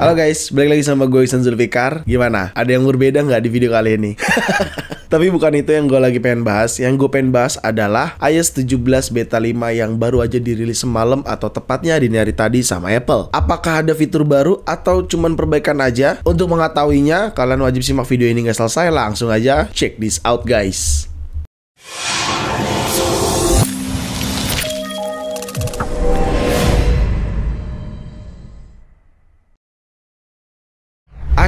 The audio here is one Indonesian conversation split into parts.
Halo guys, balik lagi sama gue Iksan Zulfikar. Gimana? Ada yang berbeda nggak di video kali ini? Tapi bukan itu yang gue lagi pengen bahas. Yang gue pengen bahas adalah iOS 17 Beta 5 yang baru aja dirilis semalam atau tepatnya dini hari tadi sama Apple. Apakah ada fitur baru atau cuman perbaikan aja? Untuk mengetahuinya, kalian wajib simak video ini nggak selesai. Langsung aja check this out guys.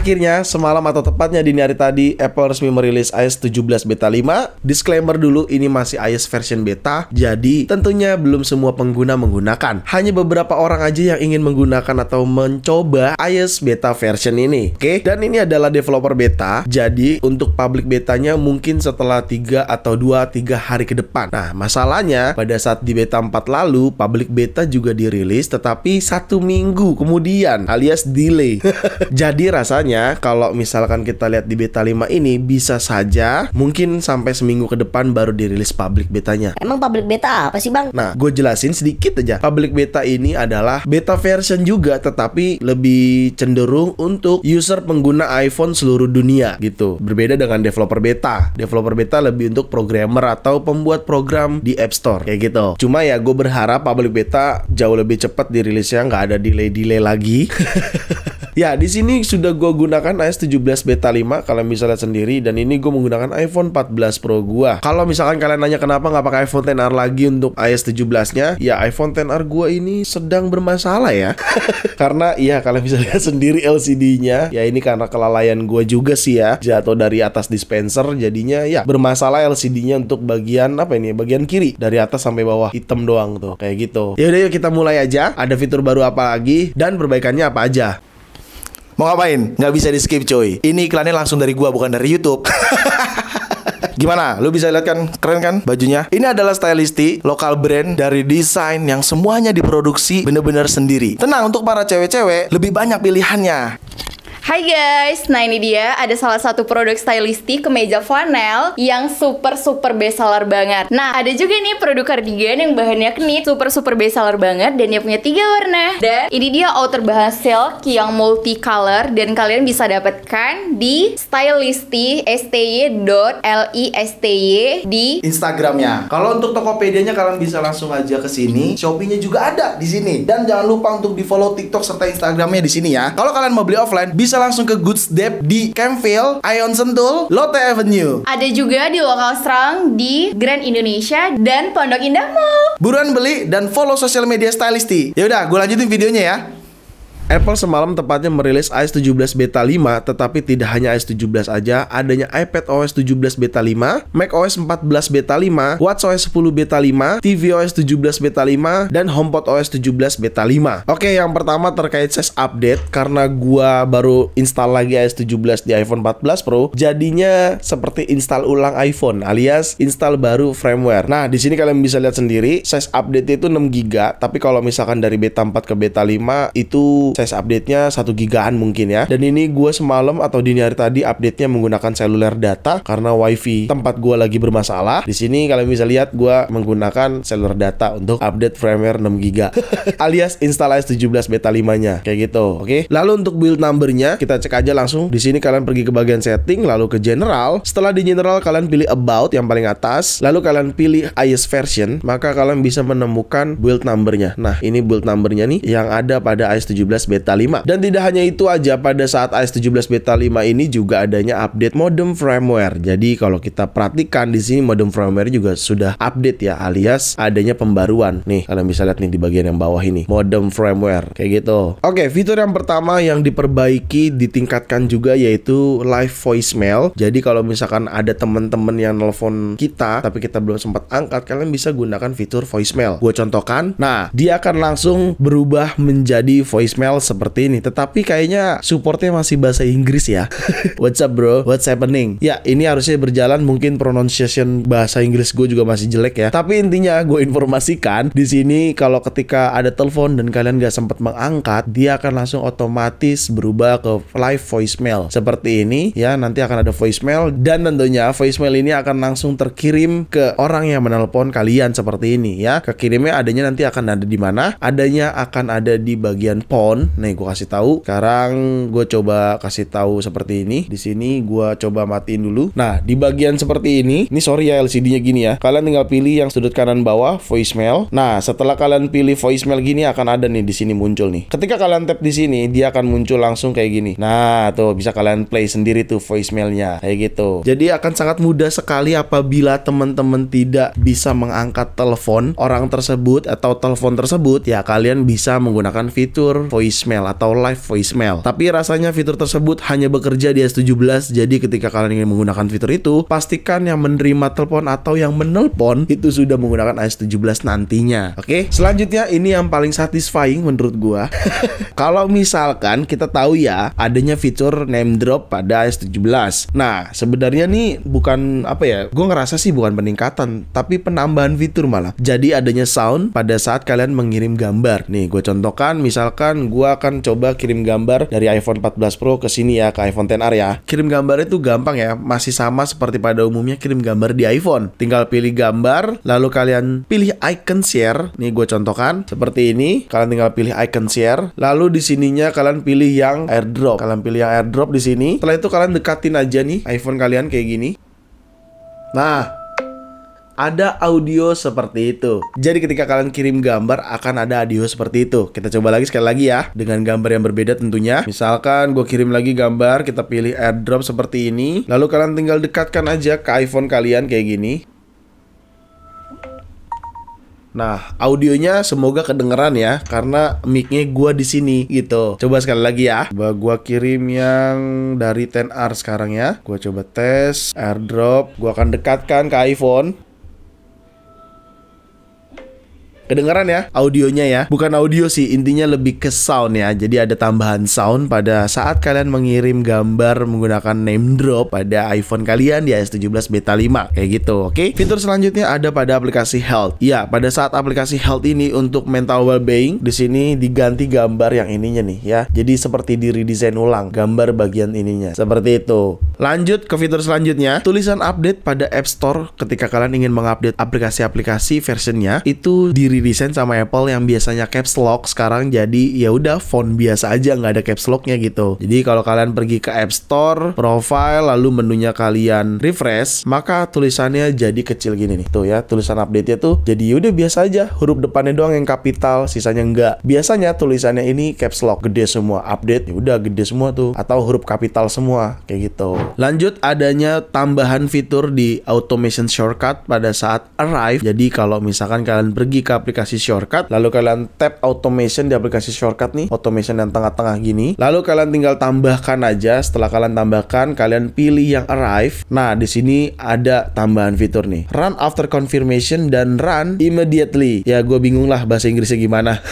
Akhirnya, semalam atau tepatnya dini hari tadi, Apple resmi merilis iOS 17 Beta 5. Disclaimer dulu, ini masih iOS version beta, jadi tentunya belum semua pengguna menggunakan. Hanya beberapa orang aja yang ingin menggunakan atau mencoba iOS beta version ini. Oke, dan ini adalah developer beta, jadi untuk public betanya mungkin setelah 3 atau 2-3 hari ke depan. Nah, masalahnya, pada saat di beta 4 lalu, public beta juga dirilis, tetapi 1 minggu kemudian, alias delay. Jadi rasanya kalau misalkan kita lihat di beta 5 ini, bisa saja mungkin sampai seminggu ke depan baru dirilis public betanya. Emang public beta apa sih bang? Nah, gue jelasin sedikit aja. Public beta ini adalah beta version juga, tetapi lebih cenderung untuk user pengguna iPhone seluruh dunia gitu. Berbeda dengan developer beta. Developer beta lebih untuk programmer atau pembuat program di App Store kayak gitu. Cuma ya gue berharap public beta jauh lebih cepat dirilisnya, nggak ada delay lagi. Ya, di sini sudah gue gunakan iOS 17 Beta 5, kalian bisa lihat sendiri. Dan ini gue menggunakan iPhone 14 Pro gue. Kalau misalkan kalian nanya kenapa nggak pakai iPhone XR lagi untuk iOS 17-nya, ya iPhone XR gue ini sedang bermasalah ya. Karena ya kalian bisa lihat sendiri LCD-nya. Ya ini karena kelalaian gue juga sih ya, jatuh dari atas dispenser, jadinya ya bermasalah LCD-nya untuk bagian apa ini? Bagian kiri, dari atas sampai bawah hitam doang tuh, kayak gitu. Yaudah, yuk kita mulai aja. Ada fitur baru apa lagi dan perbaikannya apa aja? Mau ngapain? Nggak bisa di skip coy. Ini iklannya langsung dari gua, bukan dari YouTube. Gimana? Lu bisa lihat kan? Keren kan bajunya? Ini adalah Stylisty, lokal brand dari desain yang semuanya diproduksi bener-bener sendiri. Tenang, untuk para cewek-cewek lebih banyak pilihannya. Hai guys, nah ini dia ada salah satu produk Stylisty kemeja flanel yang super best seller banget. Nah ada juga nih produk cardigan yang bahannya knit, super best seller banget dan dia punya 3 warna. Dan ini dia outer bahan silk yang multicolor dan kalian bisa dapatkan di Stylisty sty.listy di Instagramnya. Kalau untuk Tokopedia-nya kalian bisa langsung aja ke sini. Shopee-nya juga ada di sini. Dan jangan lupa untuk di-follow TikTok serta Instagramnya di sini ya. Kalau kalian mau beli offline, bisa langsung ke Goods Dep di Campville, Ion Sentul, Lotte Avenue. Ada juga di Lokal Strong di Grand Indonesia dan Pondok Indah Mall. Buruan beli dan follow sosial media Stylisty. Yaudah, gue lanjutin videonya ya. Apple semalam tepatnya merilis iOS 17 Beta 5, tetapi tidak hanya iOS 17 aja, adanya iPad OS 17 Beta 5, Mac OS 14 Beta 5, watchOS 10 Beta 5, tvOS 17 Beta 5, dan HomePod OS 17 Beta 5. Oke, yang pertama terkait size update, karena gua baru install lagi iOS 17 di iPhone 14 Pro, jadinya seperti install ulang iPhone, alias install baru firmware. Nah, di sini kalian bisa lihat sendiri, size update itu 6 GB, tapi kalau misalkan dari Beta 4 ke Beta 5 itu size update-nya 1 gigaan mungkin ya. Dan ini gue semalam atau dini hari tadi update-nya menggunakan seluler data karena wifi tempat gue lagi bermasalah. Di sini kalian bisa lihat gue menggunakan seluler data untuk update firmware 6 GB alias install iOS 17 Beta 5-nya kayak gitu. Oke. Lalu untuk build number-nya kita cek aja langsung. Di sini kalian pergi ke bagian setting, lalu ke general. Setelah di general kalian pilih about yang paling atas, lalu kalian pilih iOS version, maka kalian bisa menemukan build number-nya. Nah, ini build number-nya nih yang ada pada iOS 17 Beta 5. Dan tidak hanya itu aja, pada saat iOS 17 Beta 5 ini juga adanya update modem firmware. Jadi kalau kita perhatikan di sini modem firmware juga sudah update ya, alias adanya pembaruan. Nih, kalian bisa lihat nih di bagian yang bawah ini, modem firmware kayak gitu. Oke, fitur yang pertama yang diperbaiki, ditingkatkan juga yaitu live voicemail. Jadi kalau misalkan ada teman-teman yang nelpon kita tapi kita belum sempat angkat, kalian bisa gunakan fitur voicemail. Gue contohkan. Nah, dia akan langsung berubah menjadi voicemail seperti ini, tetapi kayaknya supportnya masih bahasa Inggris ya. What's up bro? What's happening? Ya, ini harusnya berjalan. Mungkin pronunciation bahasa Inggris gue juga masih jelek ya. Tapi intinya gue informasikan di sini kalau ketika ada telepon dan kalian gak sempat mengangkat, dia akan langsung otomatis berubah ke live voicemail seperti ini ya. Nanti akan ada voicemail dan tentunya voicemail ini akan langsung terkirim ke orang yang menelpon kalian seperti ini ya. Kekirimnya adanya nanti akan ada di mana? Adanya akan ada di bagian phone on. Nih gue kasih tahu. Sekarang gue coba kasih tahu seperti ini. Di sini gue coba matiin dulu. Nah, di bagian seperti ini sorry ya LCD-nya gini ya. Kalian tinggal pilih yang sudut kanan bawah voicemail. Nah, setelah kalian pilih voicemail gini akan ada nih di sini muncul nih. Ketika kalian tap di sini, dia akan muncul langsung kayak gini. Nah, tuh bisa kalian play sendiri tuh voicemailnya kayak gitu. Jadi akan sangat mudah sekali apabila teman-teman tidak bisa mengangkat telepon orang tersebut atau telepon tersebut, ya kalian bisa menggunakan fitur voicemail atau live voicemail. Tapi rasanya fitur tersebut hanya bekerja di S17. Jadi ketika kalian ingin menggunakan fitur itu, pastikan yang menerima telepon atau yang menelpon itu sudah menggunakan S17 nantinya. Oke, selanjutnya ini yang paling satisfying menurut gua. Kalau misalkan kita tahu ya adanya fitur name drop pada S17. Nah, sebenarnya nih bukan apa ya, gua ngerasa sih bukan peningkatan, tapi penambahan fitur malah. Jadi adanya sound pada saat kalian mengirim gambar. Nih, gue contohkan, misalkan gue akan coba kirim gambar dari iPhone 14 Pro ke sini ya, ke iPhone XR ya. Kirim gambar itu gampang ya, masih sama seperti pada umumnya kirim gambar di iPhone. Tinggal pilih gambar, lalu kalian pilih icon share. Nih gue contohkan seperti ini. Kalian tinggal pilih icon share, lalu di sininya kalian pilih yang airdrop. Kalian pilih yang airdrop di sini. Setelah itu kalian dekatin aja nih iPhone kalian kayak gini. Nah, ada audio seperti itu. Jadi ketika kalian kirim gambar akan ada audio seperti itu. Kita coba lagi sekali lagi ya, dengan gambar yang berbeda tentunya. Misalkan gue kirim lagi gambar, kita pilih airdrop seperti ini. Lalu kalian tinggal dekatkan aja ke iPhone kalian kayak gini. Nah, audionya semoga kedengeran ya, karena mic-nya gua di sini gitu. Coba sekali lagi ya. Coba gua kirim yang dari XR sekarang ya. Gua coba tes airdrop. Gua akan dekatkan ke iPhone. Kedengaran ya audionya ya. Bukan audio sih, intinya lebih ke sound ya. Jadi ada tambahan sound pada saat kalian mengirim gambar menggunakan name drop pada iPhone kalian di S17 Beta 5 kayak gitu. Oke. Fitur selanjutnya ada pada aplikasi Health. Ya, pada saat aplikasi Health ini untuk mental well-being, di sini diganti gambar yang ininya nih ya. Jadi seperti di redesign ulang gambar bagian ininya. Seperti itu. Lanjut ke fitur selanjutnya, tulisan update pada App Store ketika kalian ingin mengupdate aplikasi-aplikasi versionnya itu diredesign sama Apple yang biasanya caps lock sekarang jadi ya udah font biasa aja, nggak ada caps locknya gitu. Jadi kalau kalian pergi ke App Store, profile, lalu menunya kalian refresh, maka tulisannya jadi kecil gini nih. Tuh ya, tulisan update-nya tuh jadi udah biasa aja, huruf depannya doang yang kapital, sisanya enggak. Biasanya tulisannya ini caps lock, gede semua. Update ya udah gede semua tuh, atau huruf kapital semua kayak gitu. Lanjut, adanya tambahan fitur di automation shortcut pada saat arrive. Jadi kalau misalkan kalian pergi ke aplikasi shortcut, lalu kalian tap automation di aplikasi shortcut nih, automation yang tengah-tengah gini, lalu kalian tinggal tambahkan aja. Setelah kalian tambahkan, kalian pilih yang arrive. Nah, di sini ada tambahan fitur nih, run after confirmation dan run immediately. Ya, gue bingung lah bahasa Inggrisnya gimana.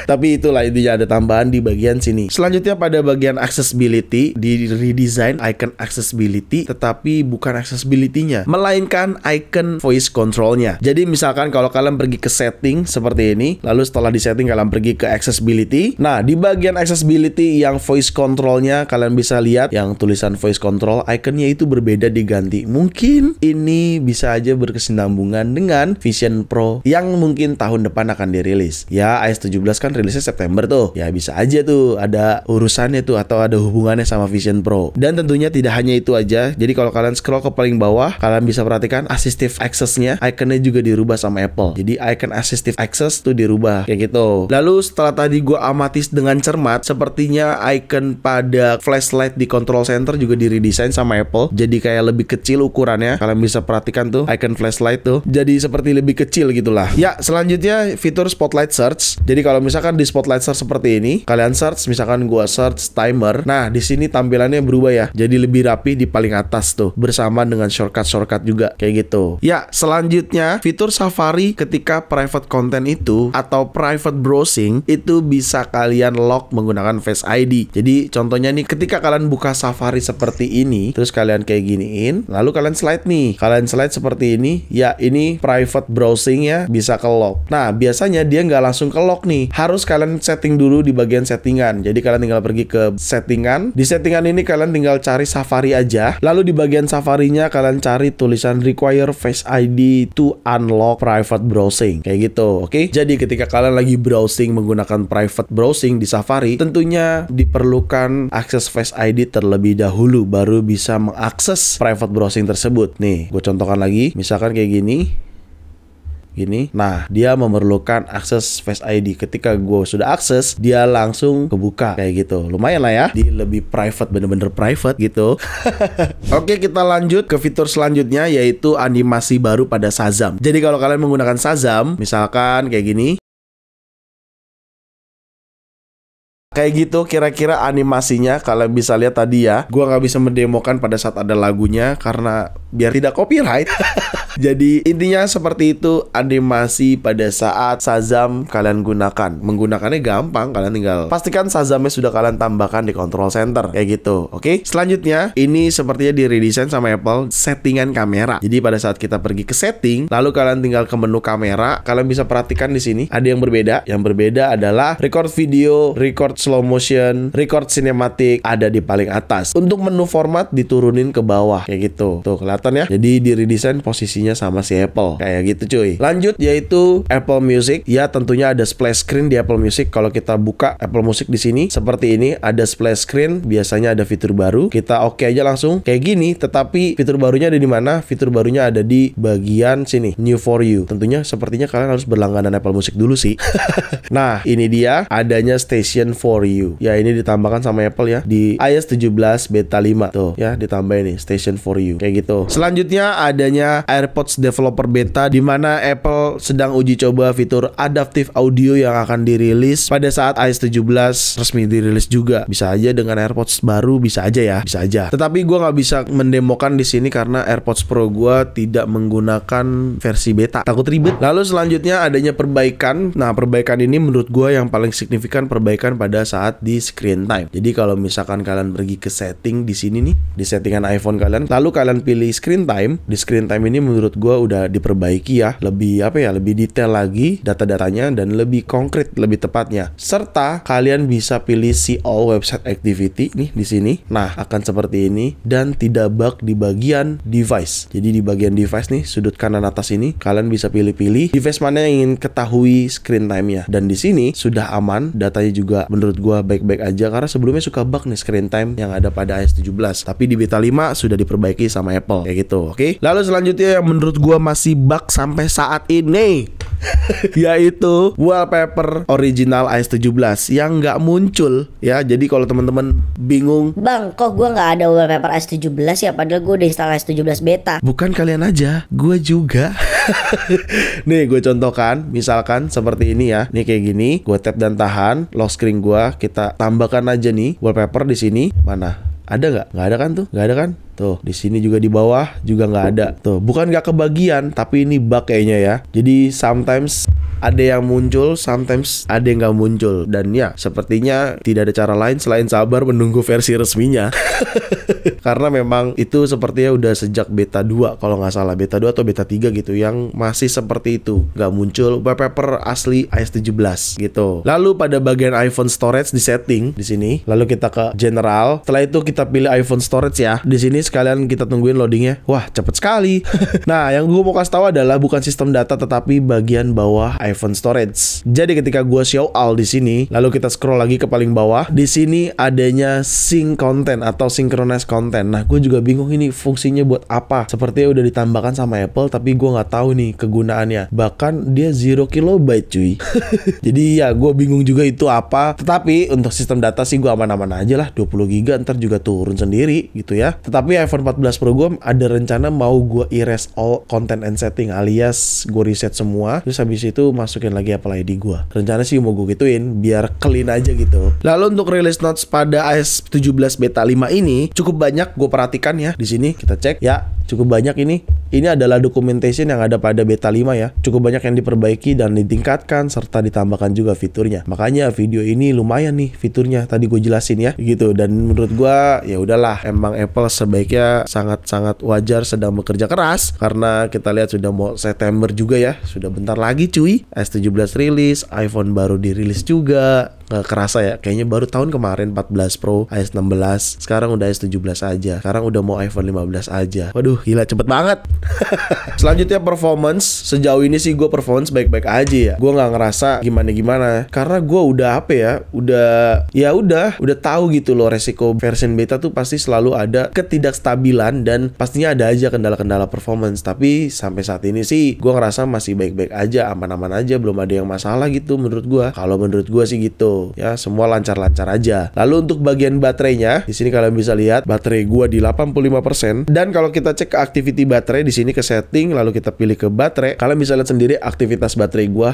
Tapi itulah intinya, ada tambahan di bagian sini. Selanjutnya pada bagian accessibility, di redesign icon accessibility, tetapi bukan accessibility-nya, melainkan icon voice control-nya. Jadi misalkan kalau kalian pergi ke setting seperti ini, lalu setelah di setting kalian pergi ke accessibility. Nah, di bagian accessibility yang voice control-nya kalian bisa lihat yang tulisan voice control, ikonnya itu berbeda diganti. Mungkin ini bisa aja berkesinambungan dengan Vision Pro yang mungkin tahun depan akan dirilis. Ya, iOS 17 kan rilisnya September tuh. Ya bisa aja tuh ada urusannya tuh atau ada hubungannya sama Vision Pro. Dan tentunya tidak hanya itu aja. Jadi kalau kalian scroll ke paling bawah, kalian bisa perhatikan assistive access-nya, ikonnya juga dirubah sama Apple. Jadi icon assistive access tuh dirubah kayak gitu. Lalu setelah tadi gue amati dengan cermat, sepertinya icon pada flashlight di control center juga diredesign sama Apple. Jadi kayak lebih kecil ukurannya. Kalian bisa perhatikan tuh icon flashlight tuh jadi seperti lebih kecil gitulah. Ya, selanjutnya fitur spotlight search. Jadi kalau misalkan di spotlight search seperti ini, kalian search, misalkan gue search timer. Nah, di sini tampilannya berubah ya. Jadi lebih rapi di paling atas tuh, bersama dengan shortcut juga kayak gitu. Ya, selanjutnya fitur Safari ketika private content itu atau private browsing itu bisa kalian lock menggunakan Face ID. Jadi contohnya nih, ketika kalian buka Safari seperti ini, terus kalian kayak giniin, lalu kalian slide nih, kalian slide seperti ini, ya ini private browsing ya, bisa ke lock. Nah, biasanya dia nggak langsung ke lock nih, harus kalian setting dulu di bagian settingan. Jadi kalian tinggal pergi ke settingan. Di settingan ini kalian tinggal cari Safari aja. Lalu di bagian Safari-nya kalian cari tulisan require Face ID to unlock private browsing kayak gitu. gitu. Oke. Jadi ketika kalian lagi browsing menggunakan private browsing di Safari, tentunya diperlukan akses Face ID terlebih dahulu baru bisa mengakses private browsing tersebut. Nih, gue contohkan lagi. Misalkan kayak gini. Nah, dia memerlukan akses Face ID. Ketika gue sudah akses, dia langsung kebuka kayak gitu. Lumayan lah ya, di lebih private, bener-bener private gitu. Oke, kita lanjut ke fitur selanjutnya, yaitu animasi baru pada Shazam. Jadi kalau kalian menggunakan Shazam, misalkan kayak gini, kayak gitu kira-kira animasinya. Kalian bisa lihat tadi ya, gua nggak bisa mendemokan pada saat ada lagunya karena biar tidak copyright. Jadi intinya seperti itu animasi pada saat Shazam kalian gunakan. Menggunakannya gampang, kalian tinggal pastikan Shazamnya sudah kalian tambahkan di control center kayak gitu. Oke, selanjutnya ini sepertinya diredesign sama Apple, settingan kamera. Jadi pada saat kita pergi ke setting, lalu kalian tinggal ke menu kamera, kalian bisa perhatikan di sini ada yang berbeda. Yang berbeda adalah record video, record slow motion, record cinematic ada di paling atas. Untuk menu format diturunin ke bawah kayak gitu. Tuh kelihatan ya. Jadi di redesign posisinya sama si Apple kayak gitu cuy. Lanjut yaitu Apple Music. Ya tentunya ada splash screen di Apple Music. Kalau kita buka Apple Music di sini seperti ini ada splash screen. Biasanya ada fitur baru. Kita oke aja langsung kayak gini. Tetapi fitur barunya ada di mana? Fitur barunya ada di bagian sini, New for You. Tentunya sepertinya kalian harus berlangganan Apple Music dulu sih. Nah ini dia adanya Station for You. Ya ini ditambahkan sama Apple ya di iOS 17 beta 5 tuh ya, ditambahin nih Station for You kayak gitu. Selanjutnya adanya AirPods Developer Beta di mana Apple sedang uji coba fitur adaptive audio yang akan dirilis pada saat iOS 17 resmi dirilis juga. Bisa aja dengan AirPods baru, bisa aja ya, bisa aja. Tetapi gue nggak bisa mendemokan di sini karena AirPods Pro gue tidak menggunakan versi beta, takut ribet. Lalu selanjutnya adanya perbaikan. Nah perbaikan ini menurut gue yang paling signifikan perbaikan pada saat di screen time. Jadi kalau misalkan kalian pergi ke setting di sini nih, di settingan iPhone kalian, lalu kalian pilih screen time. Di screen time ini menurut gue udah diperbaiki ya, lebih apa ya, lebih detail lagi data-datanya dan lebih konkret, lebih tepatnya. Serta kalian bisa pilih see all website activity nih di sini. Nah akan seperti ini dan tidak bug di bagian device. Jadi di bagian device nih sudut kanan atas ini kalian bisa pilih-pilih device mana yang ingin ketahui screen time-nya. Dan di sini sudah aman, datanya juga menurut gue baik-baik aja karena sebelumnya suka bug nih screen time yang ada pada iOS 17. Tapi di beta 5 sudah diperbaiki sama Apple kayak gitu. Oke. Lalu selanjutnya yang menurut gua masih bug sampai saat ini yaitu wallpaper original iOS 17 yang nggak muncul ya. Jadi kalau teman-teman bingung, Bang, kok gua nggak ada wallpaper iOS 17 ya? Padahal gua udah install iOS 17 beta. bukan kalian aja, gua juga. Nih gue contohkan, misalkan seperti ini ya. Nih kayak gini, gua tap dan tahan lock screen gua, kita tambahkan aja nih wallpaper di sini. Mana? Ada nggak? Nggak ada kan tuh? Nggak ada kan? Tuh, di sini juga di bawah juga nggak ada. Tuh, bukan nggak kebagian, tapi ini bug kayaknya ya. Jadi sometimes ada yang muncul, sometimes ada yang nggak muncul. Dan ya, sepertinya tidak ada cara lain selain sabar menunggu versi resminya. Karena memang itu sepertinya udah sejak beta 2 kalau nggak salah, beta 2 atau beta 3 gitu yang masih seperti itu, nggak muncul wallpaper asli iOS 17 gitu. Lalu pada bagian iPhone storage di setting di sini, lalu kita ke general. Setelah itu kita pilih iPhone storage ya. Di sini sekalian kita tungguin loadingnya. Wah cepet sekali. Nah yang gue mau kasih tahu adalah bukan sistem data tetapi bagian bawah iPhone storage. Jadi ketika gue show all di sini, lalu kita scroll lagi ke paling bawah, di sini adanya sync content atau synchronize content. Nah gue juga bingung ini fungsinya buat apa. Sepertinya udah ditambahkan sama Apple tapi gue nggak tahu nih kegunaannya. Bahkan dia 0 kilobyte cuy. Jadi ya gue bingung juga itu apa. Tetapi untuk sistem data sih gue aman-aman aja lah. 20 giga ntar juga turun sendiri gitu ya. Tetapi iPhone 14 Pro gue ada rencana mau gue erase all content and setting, alias gue reset semua, terus habis itu masukin lagi Apple ID gue. Rencana sih mau gue gituin biar clean aja gitu. Lalu untuk release notes pada iOS 17 beta 5 ini cukup banyak gue perhatikan ya. Di sini kita cek ya, cukup banyak ini. Ini adalah documentation yang ada pada beta 5 ya. Cukup banyak yang diperbaiki dan ditingkatkan serta ditambahkan juga fiturnya. Makanya video ini lumayan nih fiturnya tadi gue jelasin ya gitu. Dan menurut gue ya udahlah, emang Apple sebaiknya sangat-sangat wajar sedang bekerja keras karena kita lihat sudah mau September juga ya. Sudah bentar lagi cuy. iOS 17 rilis, iPhone baru dirilis juga. Nggak kerasa ya, kayaknya baru tahun kemarin 14 Pro, iOS 16, sekarang udah iOS 17 aja. Sekarang udah mau iPhone 15 aja. Waduh, gila cepet banget. Selanjutnya performance. Sejauh ini sih gue performance baik-baik aja ya. Gue nggak ngerasa gimana-gimana karena gue udah apa ya, udah tahu gitu loh resiko version beta tuh pasti selalu ada ketidakstabilan dan pastinya ada aja kendala-kendala performance. Tapi sampai saat ini sih gue ngerasa masih baik-baik aja, aman-aman aja, belum ada yang masalah gitu menurut gue. Kalau menurut gue sih gitu ya, semua lancar-lancar aja. Lalu untuk bagian baterainya, di sini kalian bisa lihat baterai gue di 85%. Dan kalau kita cek ke activity baterai di sini ke setting, lalu kita pilih ke baterai, kalian bisa lihat sendiri aktivitas baterai gue.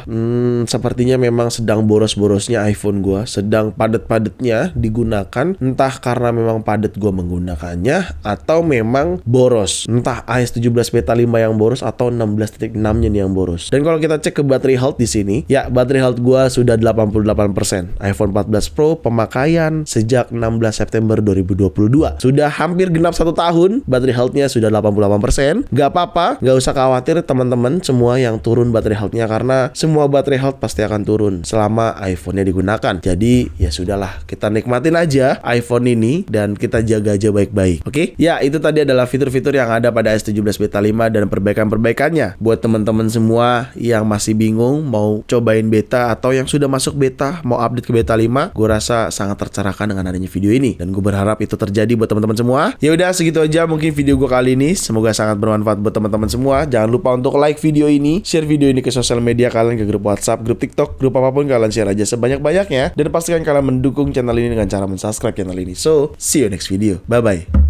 Sepertinya memang sedang boros-borosnya iPhone gue, sedang padat-padatnya digunakan. Entah karena memang padat gue menggunakannya atau memang boros. Entah A17 Beta 5 yang boros atau 16.6-nya nih yang boros. Dan kalau kita cek ke baterai health di sini, ya baterai health gue sudah 88%. iPhone 14 Pro pemakaian sejak 16 September 2022. Sudah hampir genap 1 tahun, baterai health-nya sudah 88%. Gak apa-apa, gak usah khawatir teman-teman semua yang turun baterai health-nya, karena semua baterai health pasti akan turun selama iPhone-nya digunakan. Jadi ya sudahlah, kita nikmatin aja iPhone ini dan kita jaga aja baik-baik. Oke? Ya, itu tadi adalah fitur-fitur yang ada pada S17 Beta 5 dan perbaikan-perbaikannya. Buat teman-teman semua yang masih bingung mau cobain beta atau yang sudah masuk beta mau update ke beta 5, gue rasa sangat tercerahkan dengan adanya video ini dan gue berharap itu terjadi buat teman-teman semua. Ya udah segitu aja mungkin video gue kali ini. Semoga sangat bermanfaat buat teman-teman semua. Jangan lupa untuk like video ini, share video ini ke sosial media kalian, ke grup WhatsApp, grup TikTok, grup apapun kalian share aja sebanyak-banyaknya, dan pastikan kalian mendukung channel ini dengan cara mensubscribe channel ini. So, see you next video. Bye bye.